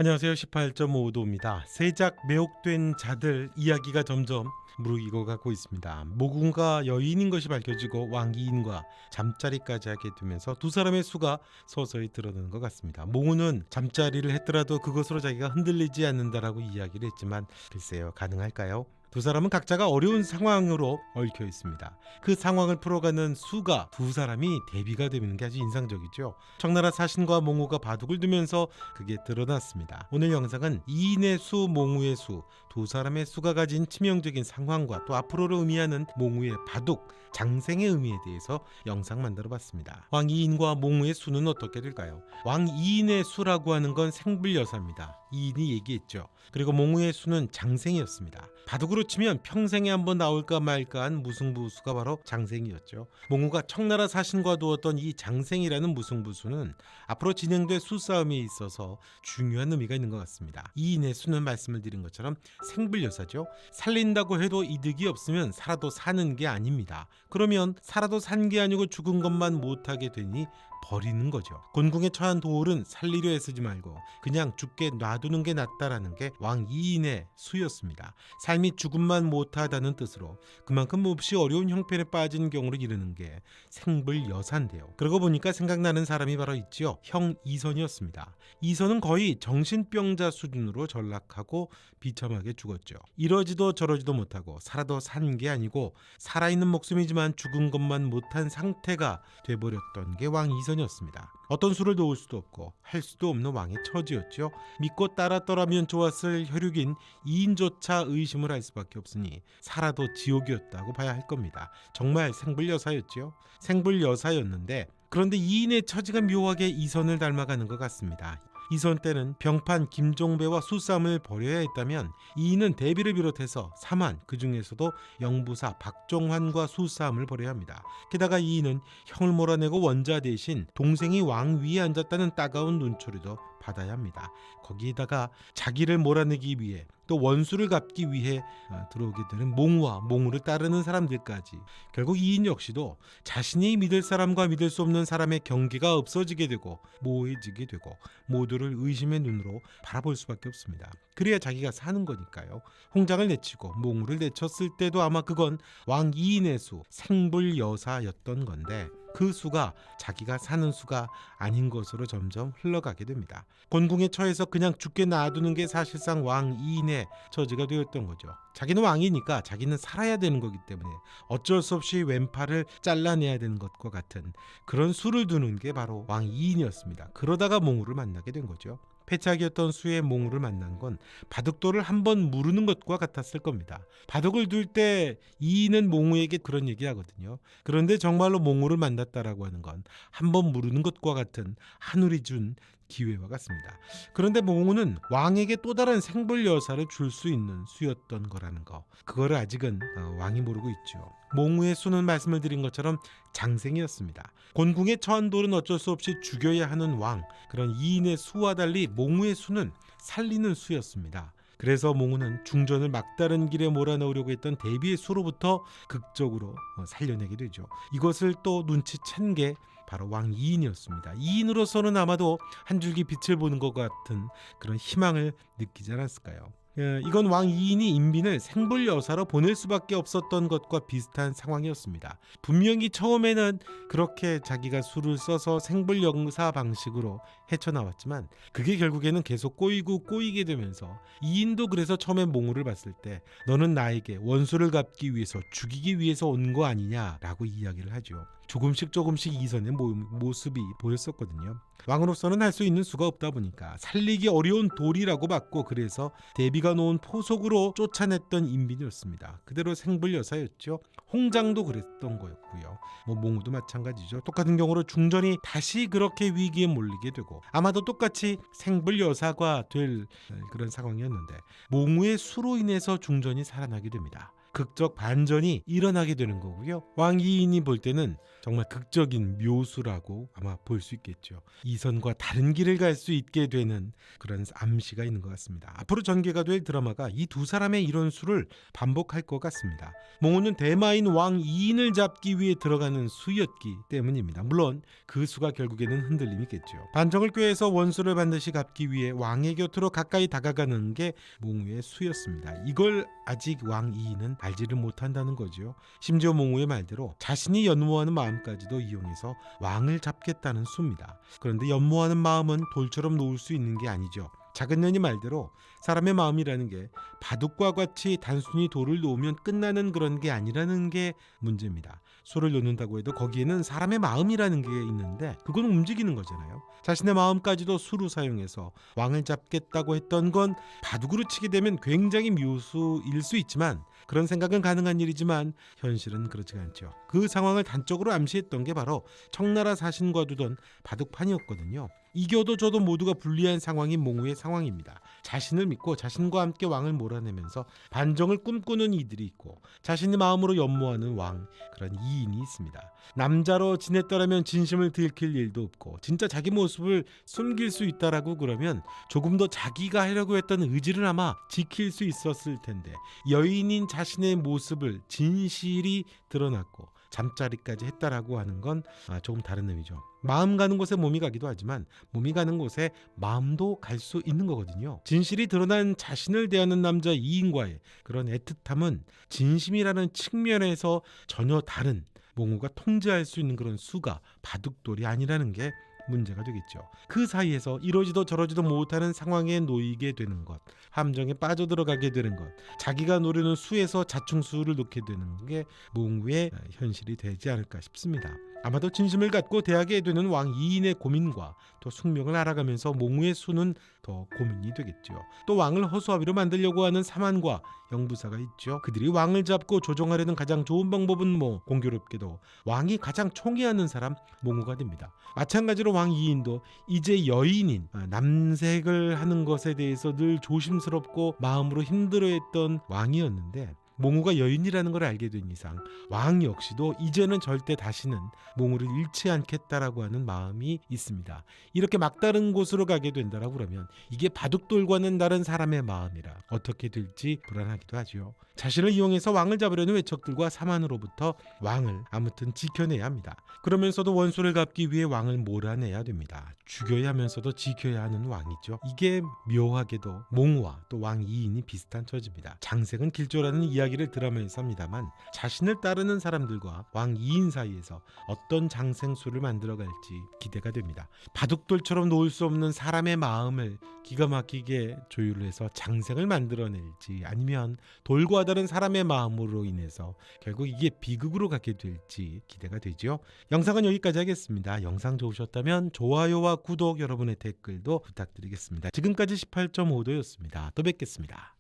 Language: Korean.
안녕하세요. 18.5도입니다. 세작 매혹된 자들 이야기가 점점 무르익어 가고 있습니다. 모군가 여인인 것이 밝혀지고 왕이인과 잠자리까지 하게 되면서 두 사람의 수가 서서히 드러나는 것 같습니다. 모군은 잠자리를 했더라도 그것으로 자기가 흔들리지 않는다라고 이야기를 했지만 글쎄요, 가능할까요? 두 사람은 각자가 어려운 상황으로 얽혀 있습니다. 그 상황을 풀어가는 수가 두 사람이 대비가 되는 게 아주 인상적이죠. 청나라 사신과 몽우가 바둑을 두면서 그게 드러났습니다. 오늘 영상은 이인의 수, 몽우의 수, 두 사람의 수가 가진 치명적인 상황과 또 앞으로를 의미하는 몽우의 바둑, 장생의 의미에 대해서 영상 만들어봤습니다. 왕이인과 몽우의 수는 어떻게 될까요? 왕이인의 수라고 하는 건 생불여사입니다. 이인이 얘기했죠. 그리고 몽우의 수는 장생이었습니다. 바둑으로 치면 평생에 한번 나올까 말까한 무승부수가 바로 장생이었죠. 몽우가 청나라 사신과 두었던 이 장생이라는 무승부수는 앞으로 진행될 수싸움에 있어서 중요한 의미가 있는 것 같습니다. 이인의 수는 말씀을 드린 것처럼 생불여사죠. 살린다고 해도 이득이 없으면 살아도 사는 게 아닙니다. 그러면 살아도 산 게 아니고 죽은 것만 못하게 되니 버리는 거죠. 곤궁에 처한 도울은 살리려 애쓰지 말고 그냥 죽게 놔두는 게 낫다라는 게 왕이인의 수였습니다. 삶이 죽음만 못하다는 뜻으로 그만큼 몹시 어려운 형편에 빠진 경우를 이르는 게 생불여사인데요. 그러고 보니까 생각나는 사람이 바로 있지요. 형 이선이었습니다. 이선은 거의 정신병자 수준으로 전락하고 비참하게 죽었죠. 이러지도 저러지도 못하고 살아도 산 게 아니고 살아있는 목숨이지만 죽은 것만 못한 상태가 돼버렸던 게 왕이선이었습니다. 어떤 수를 놓을 수도 없고 할 수도 없는 왕의 처지였죠. 믿고 따랐더라면 좋았을 혈육인 이인조차 의심을 할 수밖에 없으니 살아도 지옥이었다고 봐야 할 겁니다. 정말 생불여사였죠. 생불여사였는데 그런데 이인의 처지가 묘하게 이선을 닮아가는 것 같습니다. 이선 때는 병판 김종배와 수싸움을 벌여야 했다면 이인은 대비를 비롯해서 삼한, 그 중에서도 영부사 박종환과 수싸움을 벌여야 합니다. 게다가 이인은 형을 몰아내고 원자 대신 동생이 왕 위에 앉았다는 따가운 눈초리도 받아야 합니다. 거기에다가 자기를 몰아내기 위해 또 원수를 갚기 위해 들어오게 되는 몽우와 몽우를 따르는 사람들까지 결국 이인 역시도 자신이 믿을 사람과 믿을 수 없는 사람의 경계가 없어지게 되고 모호해지게 되고 모두를 의심의 눈으로 바라볼 수밖에 없습니다. 그래야 자기가 사는 거니까요. 홍장을 내치고 몽우를 내쳤을 때도 아마 그건 왕 이인의 수, 생불여사였던 건데 그 수가 자기가 사는 수가 아닌 것으로 점점 흘러가게 됩니다. 곤궁에 처해서 그냥 죽게 놔두는 게 사실상 왕 이인의 처지가 되었던 거죠. 자기는 왕이니까 자기는 살아야 되는 거기 때문에 어쩔 수 없이 왼팔을 잘라내야 되는 것과 같은 그런 수를 두는 게 바로 왕 이인이었습니다. 그러다가 몽우를 만나게 된 거죠. 패착이었던 수의 몽우를 만난 건 바둑돌을 한번 무르는 것과 같았을 겁니다. 바둑을 둘 때 이인은 몽우에게 그런 얘기하거든요. 그런데 정말로 몽우를 만났다라고 하는 건 한번 무르는 것과 같은 하늘이 준 기회와 같습니다. 그런데 몽우는 왕에게 또 다른 생불여사를 줄 수 있는 수였던 거라는 거, 그거를 아직은 왕이 모르고 있죠. 몽우의 수는 말씀을 드린 것처럼 장생이었습니다. 곤궁의 처한 돌은 어쩔 수 없이 죽여야 하는 왕, 그런 이인의 수와 달리 몽우의 수는 살리는 수였습니다. 그래서 몽우는 중전을 막다른 길에 몰아넣으려고 했던 대비의 수로부터 극적으로 살려내게 되죠. 이것을 또 눈치챈 게 바로 왕 이인이었습니다. 이인으로서는 아마도 한 줄기 빛을 보는 것 같은 그런 희망을 느끼지 않았을까요? 이건 왕 이인이 인빈을 생불여사로 보낼 수밖에 없었던 것과 비슷한 상황이었습니다. 분명히 처음에는 그렇게 자기가 수를 써서 생불여사 방식으로 헤쳐나왔지만 그게 결국에는 계속 꼬이고 꼬이게 되면서 이인도 그래서 처음에 몽우를 봤을 때 너는 나에게 원수를 갚기 위해서 죽이기 위해서 온 거 아니냐라고 이야기를 하죠. 조금씩 이선의 모습이 보였었거든요. 왕으로서는 할 수 있는 수가 없다 보니까 살리기 어려운 돌이라고 봤고 그래서 대비가 놓은 포석으로 쫓아냈던 인빈이었습니다. 그대로 생불여사였죠. 홍장도 그랬던 거였고요. 몽우도 마찬가지죠. 똑같은 경우로 중전이 다시 그렇게 위기에 몰리게 되고 아마도 똑같이 생불여사가 될 그런 상황이었는데 몽우의 수로 인해서 중전이 살아나게 됩니다. 극적 반전이 일어나게 되는 거고요. 왕 이인이 볼 때는 정말 극적인 묘수라고 아마 볼 수 있겠죠. 이선과 다른 길을 갈 수 있게 되는 그런 암시가 있는 것 같습니다. 앞으로 전개가 될 드라마가 이 두 사람의 이런 수를 반복할 것 같습니다. 몽우는 대마인 왕 이인을 잡기 위해 들어가는 수였기 때문입니다. 물론 그 수가 결국에는 흔들림이 있겠죠. 반정을 꾀해서 원수를 반드시 갚기 위해 왕의 곁으로 가까이 다가가는 게 몽우의 수였습니다. 이걸 아직 왕 이인은 알지를 못한다는 거죠. 심지어 몽우의 말대로 자신이 연모하는 마음까지도 이용해서 왕을 잡겠다는 수입니다. 그런데 연모하는 마음은 돌처럼 놓을 수 있는 게 아니죠. 작은 년이 말대로 사람의 마음이라는 게 바둑과 같이 단순히 돌을 놓으면 끝나는 그런 게 아니라는 게 문제입니다. 소를 놓는다고 해도 거기에는 사람의 마음이라는 게 있는데 그건 움직이는 거잖아요. 자신의 마음까지도 수로 사용해서 왕을 잡겠다고 했던 건 바둑으로 치게 되면 굉장히 묘수일 수 있지만 그런 생각은 가능한 일이지만 현실은 그렇지가 않죠. 그 상황을 단적으로 암시했던 게 바로 청나라 사신과 두던 바둑판이었거든요. 이겨도 저도 모두가 불리한 상황인 몽우의 상황입니다. 자신을 믿고 자신과 함께 왕을 몰아내면서 반정을 꿈꾸는 이들이 있고 자신의 마음으로 연모하는 왕, 그런 이인이 있습니다. 남자로 지냈더라면 진심을 들킬 일도 없고 진짜 자기 모습을 숨길 수 있다라고 그러면 조금 더 자기가 하려고 했던 의지를 아마 지킬 수 있었을 텐데 여인인 자신의 모습을 진실이 드러났고 잠자리까지 했다라고 하는 건 조금 다른 의미죠. 마음 가는 곳에 몸이 가기도 하지만 몸이 가는 곳에 마음도 갈 수 있는 거거든요. 진실이 드러난 자신을 대하는 남자 이인과의 그런 애틋함은 진심이라는 측면에서 전혀 다른 몽우가 통제할 수 있는 그런 수가 바둑돌이 아니라는 게 문제가 되겠죠. 그 사이에서 이러지도 저러지도 못하는 상황에 놓이게 되는 것, 함정에 빠져들어가게 되는 것, 자기가 노리는 수에서 자충수를 놓게 되는 게 몽우의 현실이 되지 않을까 싶습니다. 아마도 진심을 갖고 대하게 되는 왕 이인의 고민과 또 숙명을 알아가면서 몽우의 수는 더 고민이 되겠죠. 또 왕을 허수아비로 만들려고 하는 사만과 영부사가 있죠. 그들이 왕을 잡고 조종하려는 가장 좋은 방법은 공교롭게도 왕이 가장 총애하는 사람 몽우가 됩니다. 마찬가지로 왕 이인도 이제 여인인 남색을 하는 것에 대해서 늘 조심스럽고 마음으로 힘들어했던 왕이었는데 몽우가 여인이라는 걸 알게 된 이상 왕 역시도 이제는 절대 다시는 몽우를 잃지 않겠다라고 하는 마음이 있습니다. 이렇게 막다른 곳으로 가게 된다라고 그러면 이게 바둑돌과는 다른 사람의 마음이라 어떻게 될지 불안하기도 하죠. 자신을 이용해서 왕을 잡으려는 외척들과 사만으로부터 왕을 아무튼 지켜내야 합니다. 그러면서도 원수를 갚기 위해 왕을 몰아내야 됩니다. 죽여야 하면서도 지켜야 하는 왕이죠. 이게 묘하게도 몽우와 또 왕 이인이 비슷한 처지입니다. 장색은 길조라는 이야기를 드라마에서 합니다만 자신을 따르는 사람들과 왕 이인 사이에서 어떤 장생수를 만들어갈지 기대가 됩니다. 바둑돌처럼 놓을 수 없는 사람의 마음을 기가 막히게 조율을 해서 장생을 만들어낼지 아니면 돌과 다른 사람의 마음으로 인해서 결국 이게 비극으로 가게 될지 기대가 되죠. 영상은 여기까지 하겠습니다. 영상 좋으셨다면 좋아요와 구독, 여러분의 댓글도 부탁드리겠습니다. 지금까지 18.5도였습니다. 또 뵙겠습니다.